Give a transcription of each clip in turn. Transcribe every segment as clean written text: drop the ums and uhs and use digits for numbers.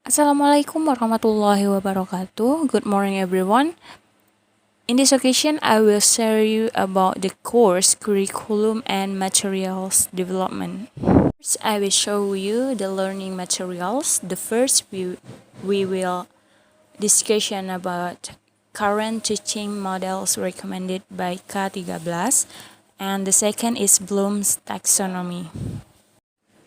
Assalamualaikum warahmatullahi wabarakatuh. Good morning, everyone. In this occasion, I will share you about the course curriculum and materials development. First, I will show you the learning materials. The first, we will discussion about current teaching models recommended by K13, and the second is Bloom's taxonomy.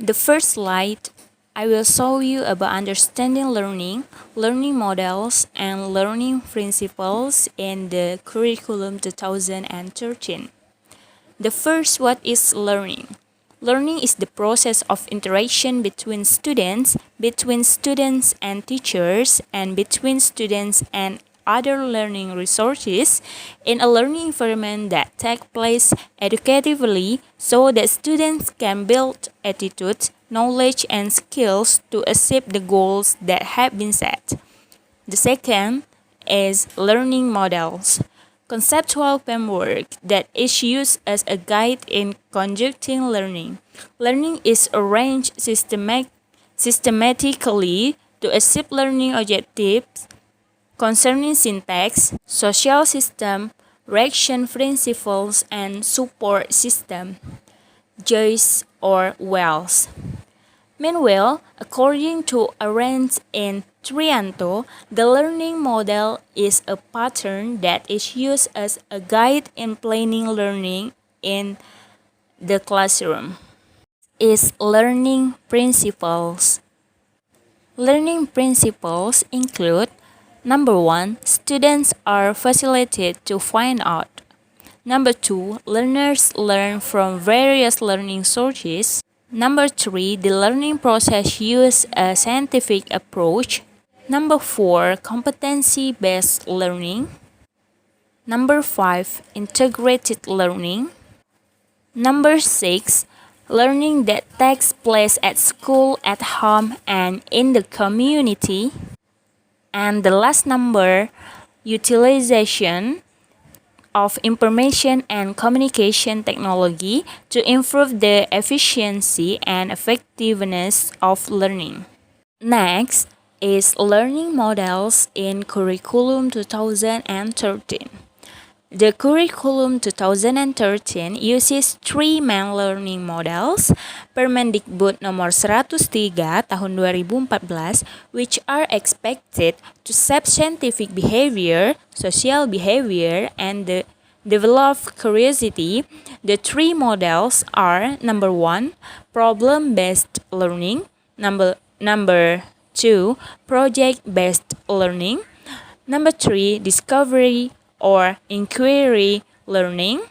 The first slide, I will show you about understanding learning, learning models, and learning principles in the curriculum 2013. The first, what is learning? Learning is the process of interaction between students and teachers, and between students and other learning resources in a learning environment that take place educatively so that students can build attitudes, knowledge, and skills to achieve the goals that have been set. The second is learning models, conceptual framework that is used as a guide in conducting learning. Learning is arranged systematically to achieve learning objectives concerning syntax, social system, reaction principles, and support system, Joyce or Wells. Meanwhile, according to Arendt and Trianto, the learning model is a pattern that is used as a guide in planning learning in the classroom. Is learning principles. Learning principles include: Number 1, students are facilitated to find out. Number 2, learners learn from various learning sources. Number 3, the learning process uses a scientific approach. Number 4, competency-based learning. Number 5, integrated learning. Number 6, learning that takes place at school, at home, and in the community. And the last number, utilization of information and communication technology to improve the efficiency and effectiveness of learning. Next is learning models in curriculum 2013. The curriculum 2013 uses three main learning models, Permendikbud nomor 103 tahun 2014, which are expected to shape scientific behavior, social behavior, and develop curiosity. The three models are: number 1, problem-based learning, number 2, project-based learning, number 3, discovery or inquiry learning.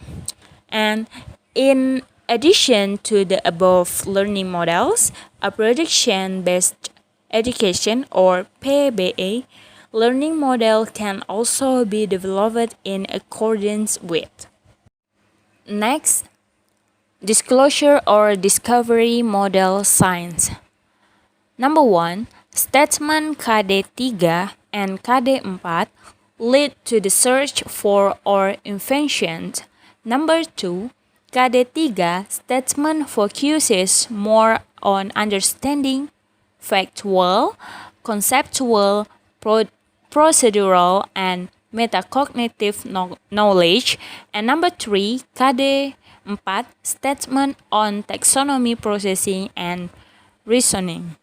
And in addition to the above learning models, a prediction-based education or PBE learning model can also be developed in accordance with. Next, disclosure or discovery model science. Number 1, statement KD3 and KD4 lead to the search for or invention. Number 2, KD3 statement focuses more on understanding, factual, conceptual, procedural, and metacognitive knowledge. And number 3, KD4 statement on taxonomy processing and reasoning.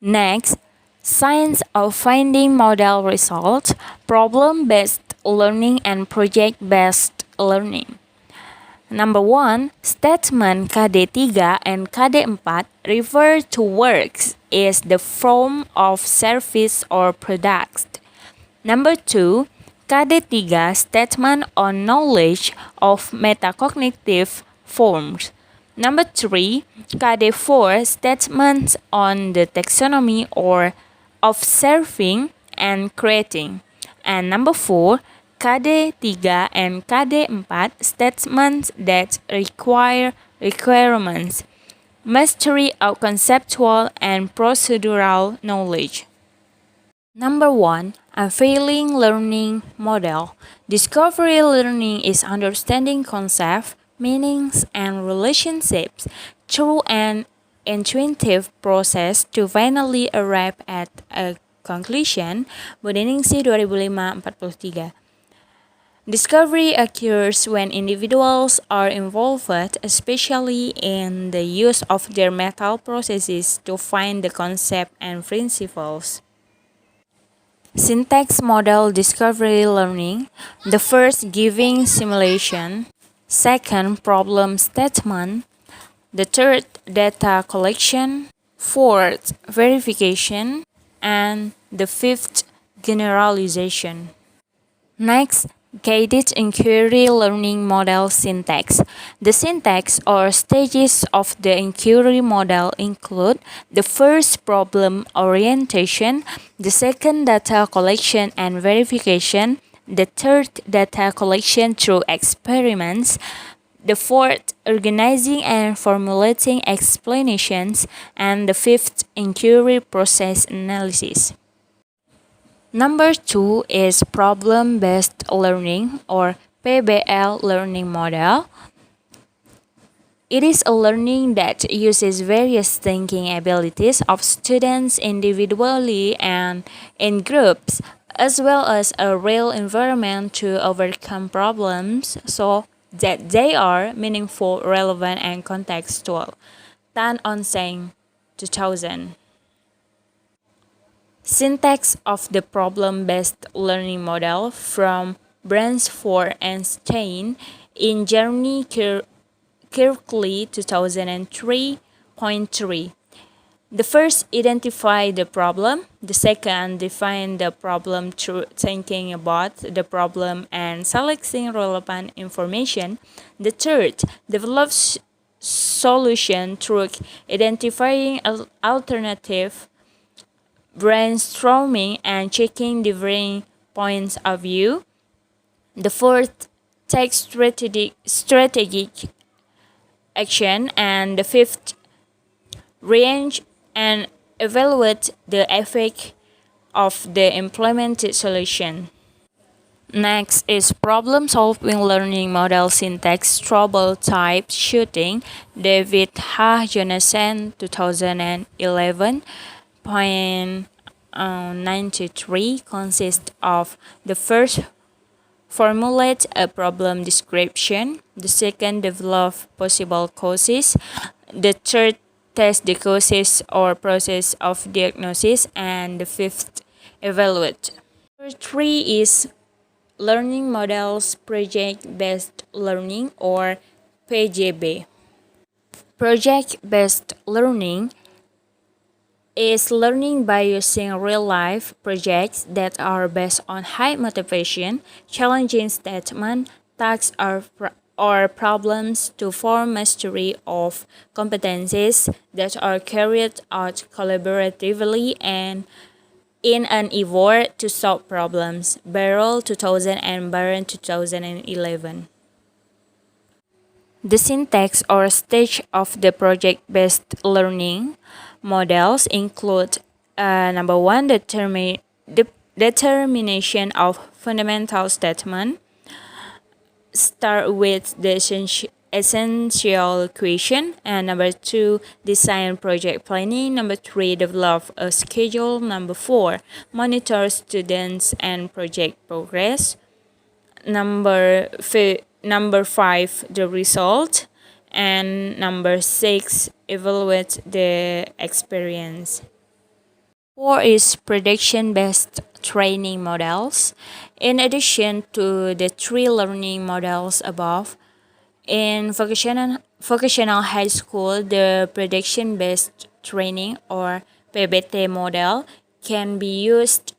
Next, science of finding model results, problem-based learning, and project-based learning. Number 1, statement KD3 and KD4 refer to works as the form of service or products. Number 2, KD3 statement on knowledge of metacognitive forms. Number 3, KD4 statements on the taxonomy or observing and creating. And number 4, KD3 and KD4 statements that require requirements, mastery of conceptual and procedural knowledge. Number 1, unveiling learning model. Discovery learning is understanding concepts, meanings, and relationships through an intuitive process to finally arrive at a conclusion. Bodeningsih 2005-43. Discovery occurs when individuals are involved, especially in the use of their mental processes to find the concept and principles. Syntax model discovery learning. The first giving simulation, second problem statement, the third data collection, fourth verification, and the fifth generalization. Next, guided inquiry learning model syntax. The syntax or stages of the inquiry model include the first problem orientation, the second data collection and verification, the third data collection through experiments, the fourth organizing and formulating explanations, and the fifth inquiry process analysis. Number 2 is problem-based learning or PBL learning model. It is a learning that uses various thinking abilities of students individually and in groups, as well as a real environment to overcome problems so that they are meaningful, relevant, and contextual. Tan On-seng, 2000. Syntax of the problem-based learning model from Bransford and Stein in Germany, Kirkley 2003.3. The first, identify the problem. The second, define the problem through thinking about the problem and selecting relevant information. The third, develop solution through identifying alternative, brainstorming, and checking differing points of view. The fourth, take strategic action. And the fifth, range and evaluate the effect of the implemented solution. Next is problem-solving learning model syntax trouble type shooting. David H. Jonathan 2011.93 consists of the first, formulate a problem description, the second, develop possible causes, the third, test the causes or process of diagnosis, and the fifth, evaluate. Number 3 is learning models project-based learning or PJB. Project-based learning is learning by using real-life projects that are based on high motivation, challenging statement, tasks, or problems to form mastery of competencies that are carried out collaboratively and in an effort to solve problems. Barrel 2000 and Baron 2011. The syntax or stage of the project-based learning models include number 1, determination of fundamental statement. Start with the essential question. And number 2, design project planning. Number 3, develop a schedule. Number 4, monitor students and project progress. Number 5, the result. And number 6, evaluate the experience. 4 is prediction-based training models. In addition to the 3 learning models above, in vocational high school, the prediction-based training or PBT model can be used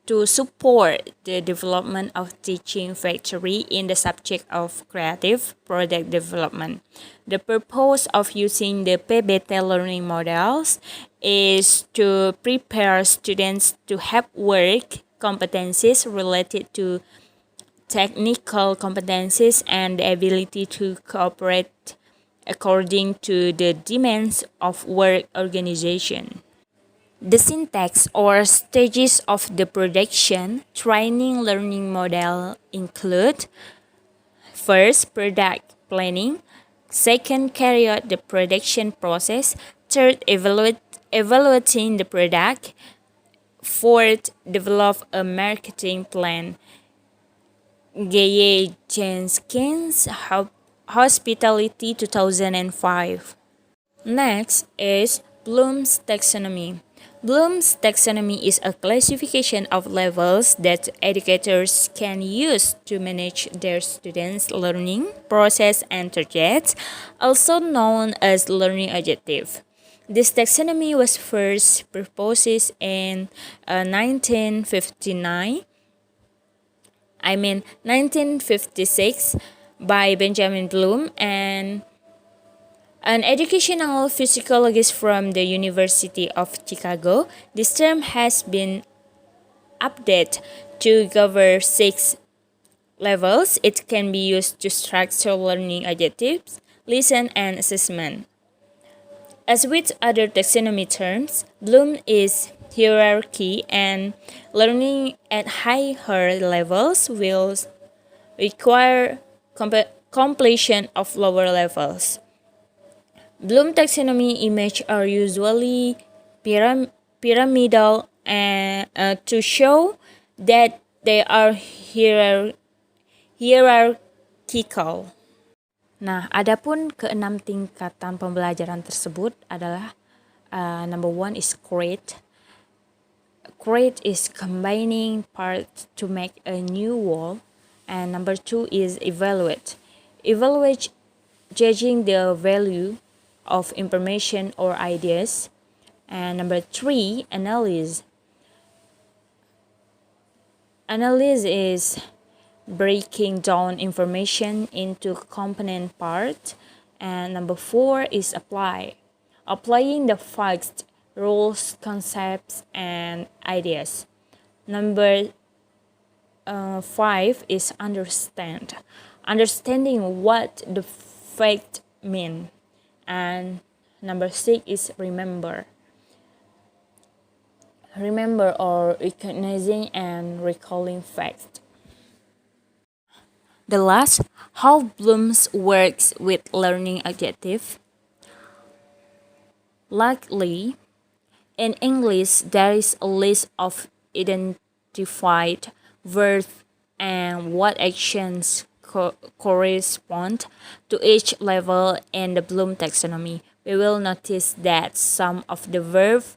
to support the development of teaching factory in the subject of creative product development. The purpose of using the PBT learning models is to prepare students to have work competencies related to technical competencies and the ability to cooperate according to the demands of work organization. The syntax or stages of the production training learning model include: first, product planning. Second, carry out the production process. Third, evaluating the product. Fourth, develop a marketing plan. Gaye Jenkins Hospitality 2005. Next is Bloom's taxonomy. Bloom's taxonomy is a classification of levels that educators can use to manage their students' learning process and targets, also known as learning objective. This taxonomy was first proposed in 1956 by Benjamin Bloom and an educational physiologist from the University of Chicago. This term has been updated to cover 6 levels. It can be used to structure learning objectives, lesson, and assessment. As with other taxonomy terms, Bloom is hierarchy, and learning at higher levels will require completion of lower levels. Bloom taxonomy images are usually pyramidal and to show that they are hierarchical. Nah, adapun keenam tingkatan pembelajaran tersebut adalah number 1 is create. Create is combining parts to make a new whole, and number 2 is evaluate. Evaluate, judging the value of information or ideas, and number 3, analyze. Analyze is breaking down information into component parts, and number 4 is apply, applying the facts, rules, concepts, and ideas. Number 5 is understand, understanding what the fact mean, and number 6 is remember or recognizing and recalling facts. The last, how Bloom's works with learning objective. Luckily, in English, there is a list of identified verbs and what actions correspond to each level in the Bloom taxonomy. We will notice that some of the verbs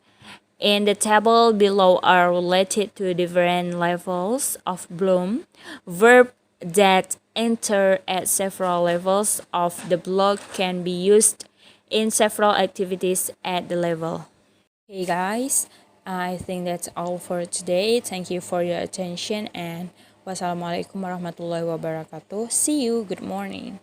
in the table below are related to different levels of Bloom. Verbs that enter at several levels of the block can be used in several activities at the level. Hey guys, I think that's all for today. Thank you for your attention and wassalamualaikum warahmatullahi wabarakatuh. See you. Good morning.